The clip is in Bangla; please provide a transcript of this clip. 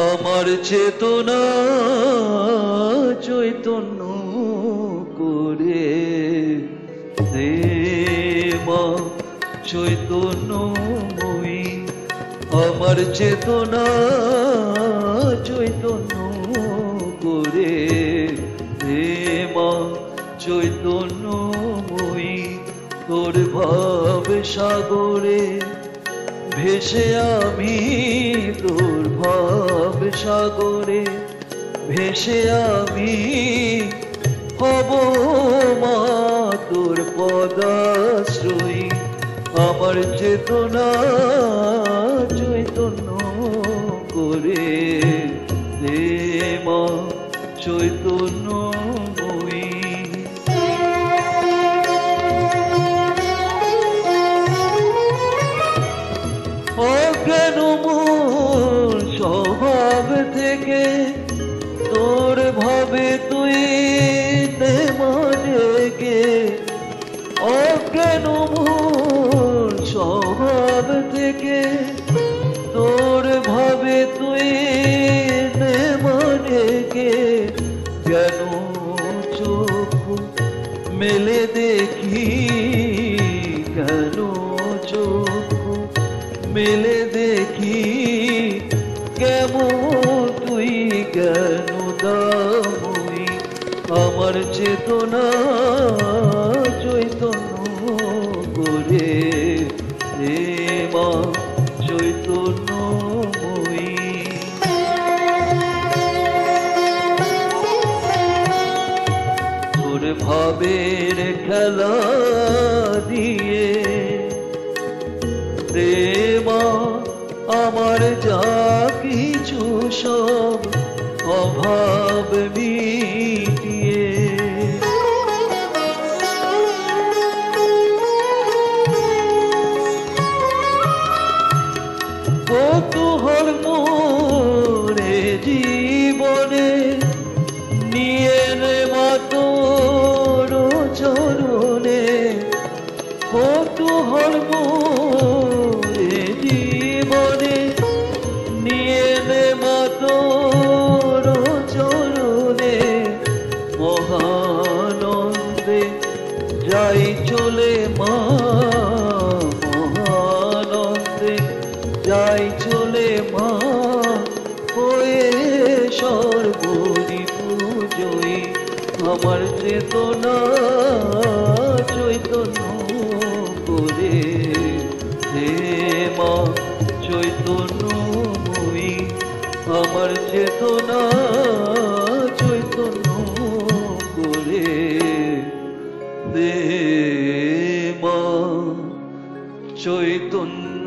আমার চেতনা চৈতন্য করে দে মা চৈতন্যময়ী। আমার চেতনা চৈতন্য করে দে মা চৈতন্যময়ী। তোর ভাব সাগরে ভেসে আমি, তোর ভাব সাগরে ভেসে আমি হব মা তোর পদাশ্রয়ী। আমার চেতনা চৈতন্য করে দে মা চৈতন্যময়ী। অজ্ঞান মূল স্বভাব থেকে তোর ভাবে তুই তে মানেকে। অজ্ঞান মূল স্বভাব থেকে তোর ভাবে তুই তে মানেকে। কেন চক্ষু মেলে দেখি, কেন চক্ষু মেলে দেখি কেমন তুই কেন দামী। আমার চেতনা চৈতন্য করে দে মা চৈতন্যময়ী। তোর ভাবের খেলা দিয়ে দে মা আমার যা কিছু সব অভাব মিটিয়ে। কৌতূহল মোরে জীবনে নিয়ে রে মা তোর চরণে। কৌতূহল মোরে জীবনে নিয়ে নে মা তোর চরণে। মহানন্দে যাই চলে মা, মহানন্দে যাই চলে মা হয়ে সর্বরি পূজয়ী। আমার চেতনা চৈতন্য করে দে মা চৈতন্যময়ী। আমার চেতনা চৈতন্য করে দে মা চৈতন্য